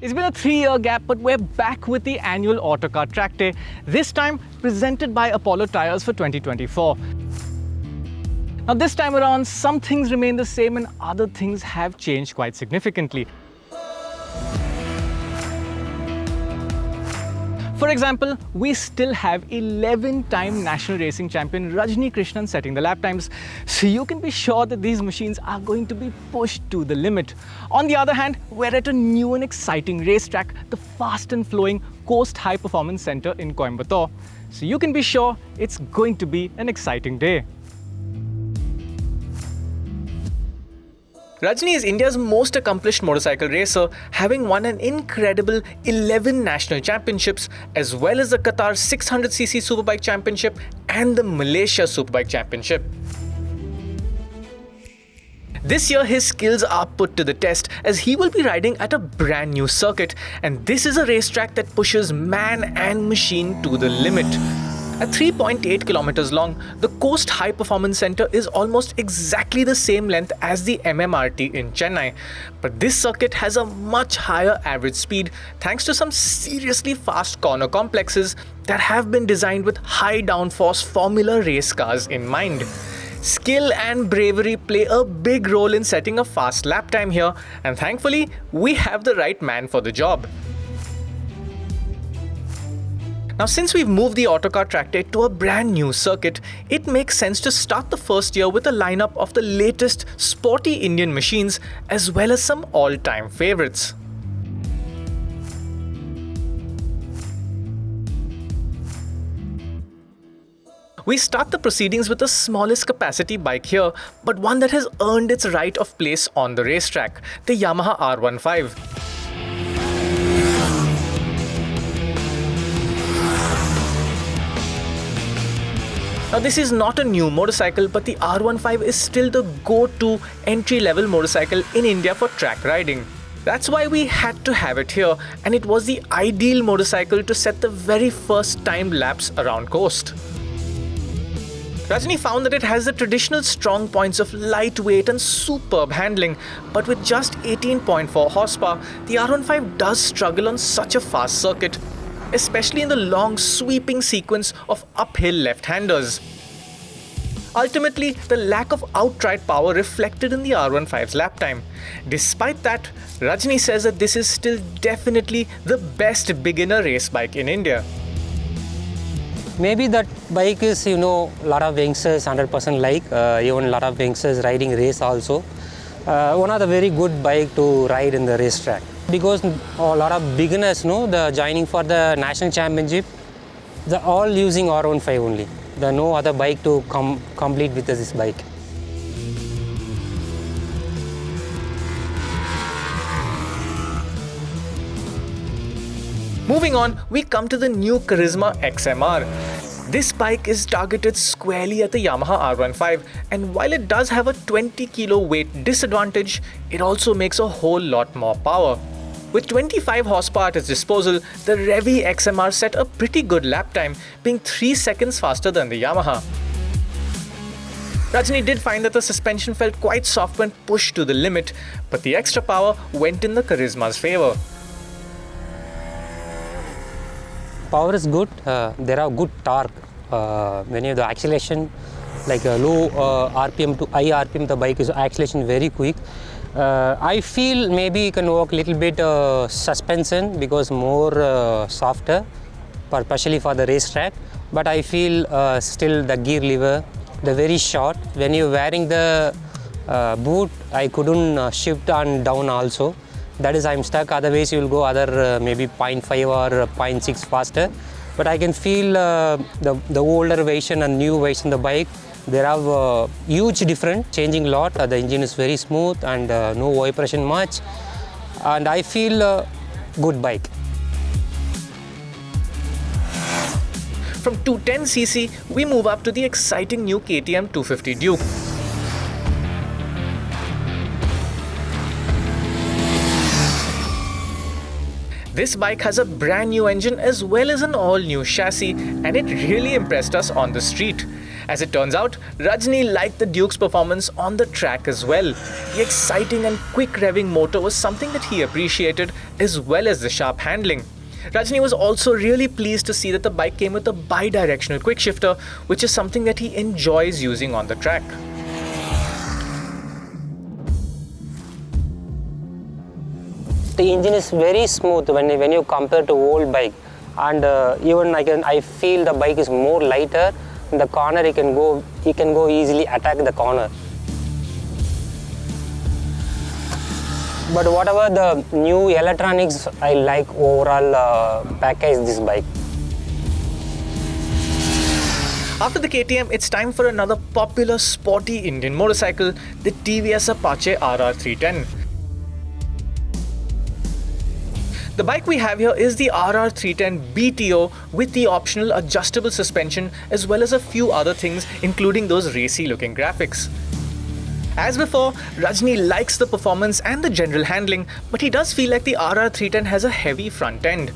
It's been a 3-year gap, but we're back with the annual Autocar Track Day, this time presented by Apollo Tyres for 2024. Now this time around, some things remain the same and other things have changed quite significantly. For example, we still have 11-time national racing champion Rajini Krishnan setting the lap times, so you can be sure that these machines are going to be pushed to the limit. On the other hand, we're at a new and exciting racetrack, the fast and flowing CoASTT High Performance Center in Coimbatore, so you can be sure it's going to be an exciting day. Rajini is India's most accomplished motorcycle racer, having won an incredible 11 national championships, as well as the Qatar 600cc Superbike Championship and the Malaysia Superbike Championship. This year, his skills are put to the test as he will be riding at a brand new circuit, and this is a racetrack that pushes man and machine to the limit. At 3.8 kilometers long, the CoASTT High Performance Center is almost exactly the same length as the MMRT in Chennai. But this circuit has a much higher average speed thanks to some seriously fast corner complexes that have been designed with high downforce formula race cars in mind. Skill and bravery play a big role in setting a fast lap time here, and thankfully, we have the right man for the job. Now, since we've moved the Autocar Track Day to a brand new circuit, it makes sense to start the first year with a lineup of the latest sporty Indian machines as well as some all-time favorites. We start the proceedings with the smallest capacity bike here, but one that has earned its right of place on the racetrack, the Yamaha R15. Now this is not a new motorcycle, but the R15 is still the go-to entry-level motorcycle in India for track riding. That's why we had to have it here, and it was the ideal motorcycle to set the very first timed laps around CoASTT. Rajini found that it has the traditional strong points of lightweight and superb handling, but with just 18.4 horsepower, the R15 does struggle on such a fast circuit, especially in the long sweeping sequence of uphill left-handers. Ultimately, the lack of outright power reflected in the R15's lap time. Despite that, Rajini says that this is still definitely the best beginner race bike in India. Maybe that bike is, a lot of youngsters 100% like, even a lot of youngsters riding race also. One of the very good bike to ride in the racetrack. Because a lot of beginners the joining for the national championship, they're all using R15 only. There's no other bike to complete with this bike. Moving on, we come to the new Karizma XMR. This bike is targeted squarely at the Yamaha R15, and while it does have a 20 kilo weight disadvantage, it also makes a whole lot more power. With 25 horsepower at its disposal, the Revy XMR set a pretty good lap time, being 3 seconds faster than the Yamaha. Rajini did find that the suspension felt quite soft when pushed to the limit, but the extra power went in the Karizma's favor. Power is good, there are good torque. When you have the acceleration, like a low RPM to high RPM, the bike is acceleration very quick. I feel maybe you can work a little bit suspension because more softer, especially for the racetrack. But I feel still the gear lever, the very short. When you're wearing the boot, I couldn't shift on down also. That is, I'm stuck. Otherwise, you will go other maybe 0.5 or 0.6 faster. But I can feel the older version and new version of the bike. There are huge difference, changing lot. The engine is very smooth and no vibration much. And I feel good bike. From 210cc, we move up to the exciting new KTM 250 Duke. This bike has a brand new engine as well as an all-new chassis, and it really impressed us on the street. As it turns out, Rajini liked the Duke's performance on the track as well. The exciting and quick revving motor was something that he appreciated, as well as the sharp handling. Rajini was also really pleased to see that the bike came with a bi-directional quick shifter, which is something that he enjoys using on the track. The engine is very smooth when you compare to old bike, and even I feel the bike is more lighter. In the corner, you can go easily attack the corner. But whatever the new electronics, I like overall package this bike. After the KTM, it's time for another popular sporty Indian motorcycle, the TVS Apache RR 310. The bike we have here is the RR 310 BTO with the optional adjustable suspension, as well as a few other things, including those racy looking graphics. As before, Rajini likes the performance and the general handling, but he does feel like the RR 310 has a heavy front end.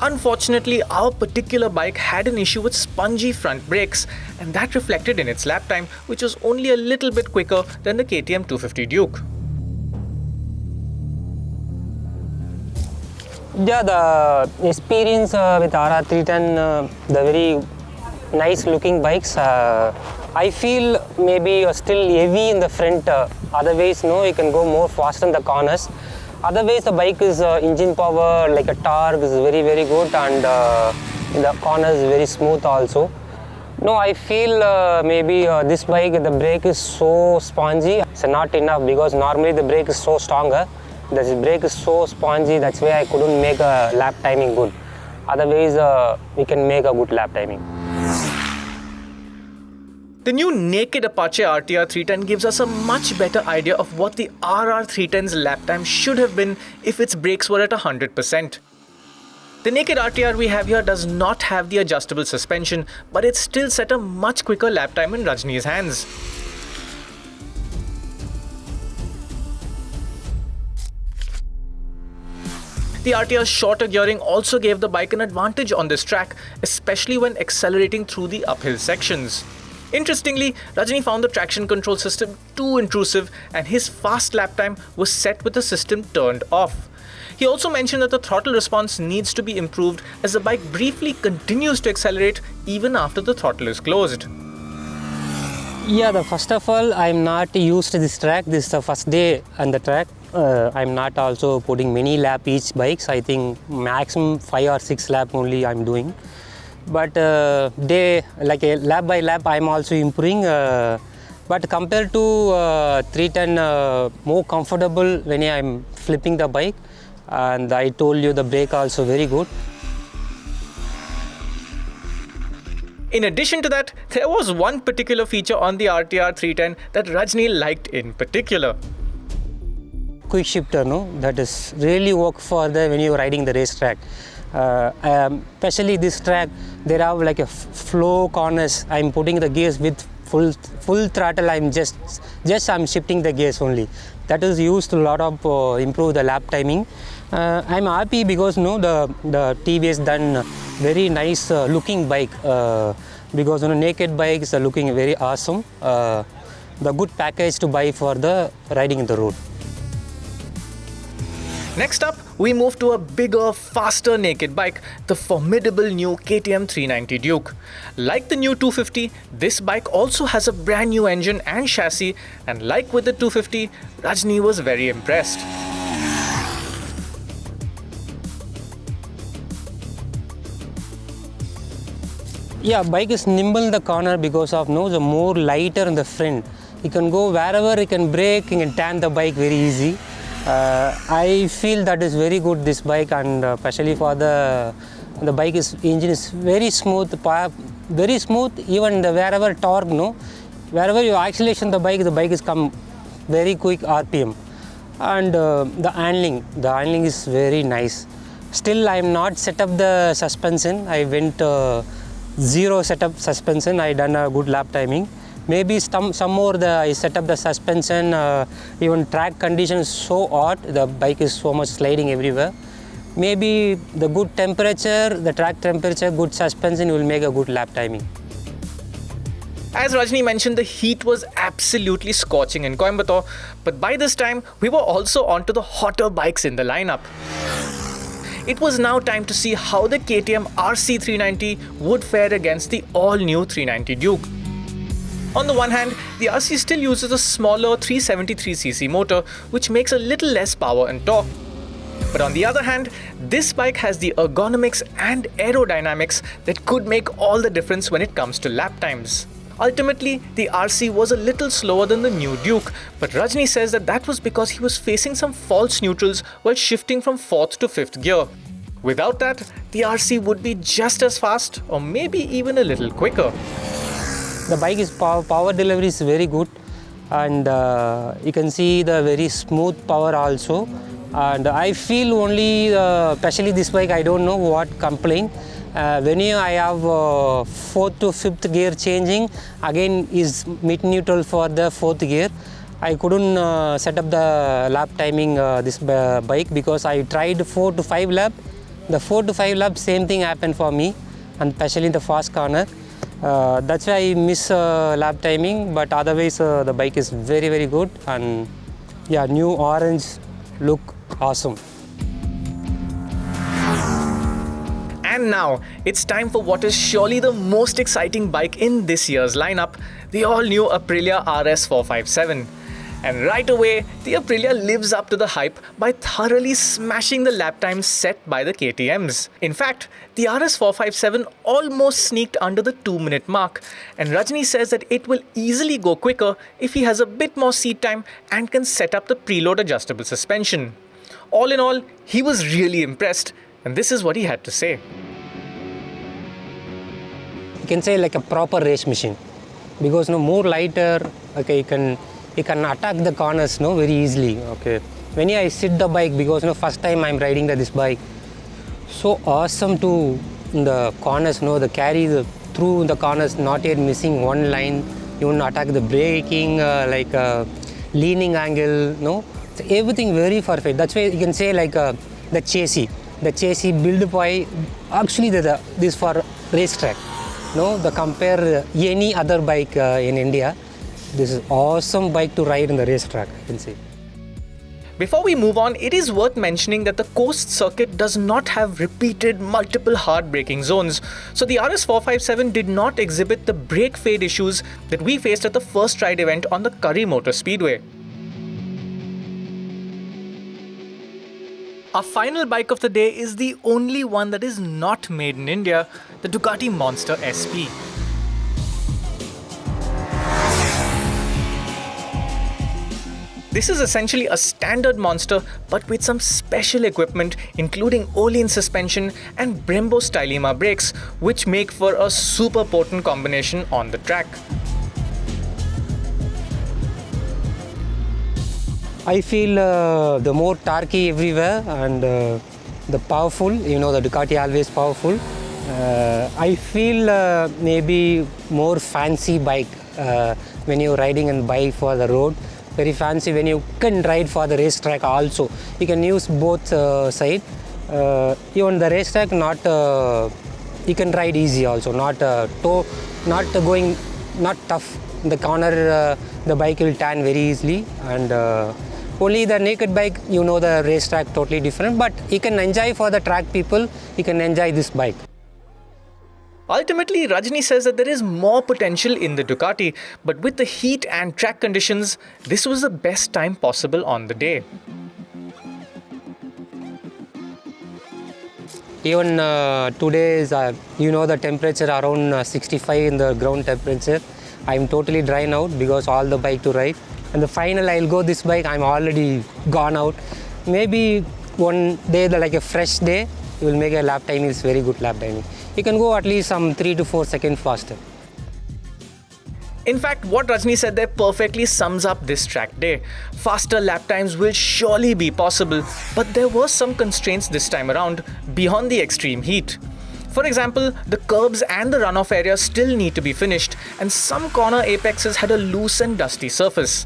Unfortunately, our particular bike had an issue with spongy front brakes, and that reflected in its lap time, which was only a little bit quicker than the KTM 250 Duke. Yeah, the experience with RR 310, the very nice looking bikes. I feel maybe you're still heavy in the front. Otherwise, no, you can go more faster in the corners. Otherwise, the bike is engine power, like a torque, is very good, and in the corners very smooth also. No, I feel maybe this bike, the brake is so spongy. It's not enough because normally the brake is so stronger. The brake is so spongy, that's why I couldn't make a lap timing good. Otherwise, we can make a good lap timing. The new naked Apache RTR 310 gives us a much better idea of what the RR 310's lap time should have been if its brakes were at 100%. The naked RTR we have here does not have the adjustable suspension, but it still set a much quicker lap time in Rajini's hands. The RTR's shorter gearing also gave the bike an advantage on this track, especially when accelerating through the uphill sections. Interestingly, Rajini found the traction control system too intrusive, and his fast lap time was set with the system turned off. He also mentioned that the throttle response needs to be improved, as the bike briefly continues to accelerate even after the throttle is closed. Yeah, first of all, I'm not used to this track. This is the first day on the track. I'm not also putting many lap each bikes. I think maximum 5 or 6 lap only I'm doing. But day, like a lap by lap, I'm also improving. But compared to 310, more comfortable when I'm flipping the bike. And I told you the brake also very good. In addition to that, there was one particular feature on the RTR 310 that Rajini liked in particular. Quick shifter, no? That is really work for when you're riding the racetrack. Especially this track, there are like a flow corners. I'm putting the gears with full throttle. I'm just I'm shifting the gears only. That is used a lot of improve the lap timing. I'm happy because the TVS done very nice looking bike because naked bikes are looking very awesome. The good package to buy for the riding in the road. Next up, we move to a bigger, faster naked bike, the formidable new KTM 390 Duke. Like the new 250, this bike also has a brand new engine and chassis, and like with the 250, Rajini was very impressed. Yeah, bike is nimble in the corner because of the more lighter in the front. You can go wherever, you can brake, you can turn the bike very easy. I feel that is very good, this bike, and especially for the engine is very smooth, even wherever torque, wherever you acceleration the bike is come very quick RPM, and the handling is very nice. Still, I am not set up the suspension. I went zero setup suspension. I done a good lap timing. Maybe some more I set up the suspension, even track condition is so hot, the bike is so much sliding everywhere. Maybe the good temperature, the track temperature, good suspension will make a good lap timing. As Rajini mentioned, the heat was absolutely scorching in Coimbatore, but by this time, we were also onto the hotter bikes in the lineup. It was now time to see how the KTM RC 390 would fare against the all-new 390 Duke. On the one hand, the RC still uses a smaller 373cc motor, which makes a little less power and torque. But on the other hand, this bike has the ergonomics and aerodynamics that could make all the difference when it comes to lap times. Ultimately, the RC was a little slower than the new Duke, but Rajini says that was because he was facing some false neutrals while shifting from 4th to 5th gear. Without that, the RC would be just as fast or maybe even a little quicker. The bike is power delivery is very good, and you can see the very smooth power also. And I feel only, especially this bike, I don't know what complaint. When I have 4th to 5th gear changing, again is mid neutral for the 4th gear. I couldn't set up the lap timing this bike because I tried 4 to 5 lap. The 4 to 5 lap, same thing happened for me, and especially in the fast corner. That's why I miss lap timing, but otherwise the bike is very, very good. And yeah, new orange look awesome. And now, it's time for what is surely the most exciting bike in this year's lineup, the all-new Aprilia RS 457. And right away, the Aprilia lives up to the hype by thoroughly smashing the lap times set by the KTMs. In fact, the RS 457 almost sneaked under the 2-minute mark, and Rajini says that it will easily go quicker if he has a bit more seat time and can set up the preload adjustable suspension. All in all, he was really impressed, and this is what he had to say. You can say like a proper race machine, because more lighter. Okay, you can attack the corners very easily. Okay, when I sit the bike, because first time I'm riding this bike, so awesome to the corners. The carry through the corners, not yet missing one line. You want to attack the braking, like leaning angle. So everything very perfect. That's why you can say like the chassis build by actually this for racetrack. The compare any other bike in India, this is awesome bike to ride in the racetrack, I can say. Before we move on, it is worth mentioning that the coast circuit does not have repeated multiple hard braking zones. So the RS 457 did not exhibit the brake fade issues that we faced at the first ride event on the Curry Motor Speedway. Our final bike of the day is the only one that is not made in India, the Ducati Monster SP. This is essentially a standard Monster but with some special equipment including Öhlins suspension and Brembo Stylema brakes, which make for a super potent combination on the track. I feel the more torquey everywhere and the powerful, the Ducati always powerful. I feel maybe more fancy bike when you're riding and bike for the road. Very fancy when you can ride for the racetrack also. You can use both sides. Even the racetrack, you can ride easy also, not tough. In the corner, the bike will turn very easily, and only the naked bike, the racetrack totally different, but you can enjoy for the track people, you can enjoy this bike. Ultimately, Rajini says that there is more potential in the Ducati, but with the heat and track conditions, this was the best time possible on the day. Even today is, the temperature around 65 in the ground temperature. I'm totally dry now because all the bike to ride. And the final I'll go this bike, I'm already gone out. Maybe one day, like a fresh day, you will make a lap time is very good lap timing. You can go at least some 3 to 4 seconds faster. In fact, what Rajini said there perfectly sums up this track day. Faster lap times will surely be possible, but there were some constraints this time around beyond the extreme heat. For example, the curbs and the runoff area still need to be finished, and some corner apexes had a loose and dusty surface.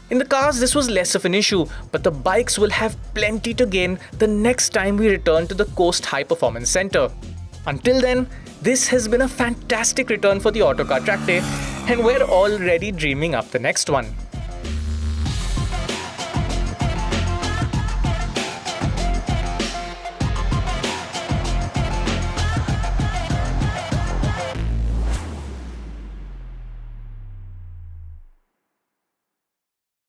In the cars, this was less of an issue, but the bikes will have plenty to gain the next time we return to the Coast High Performance Center. Until then, this has been a fantastic return for the Autocar Track Day, and we're already dreaming up the next one.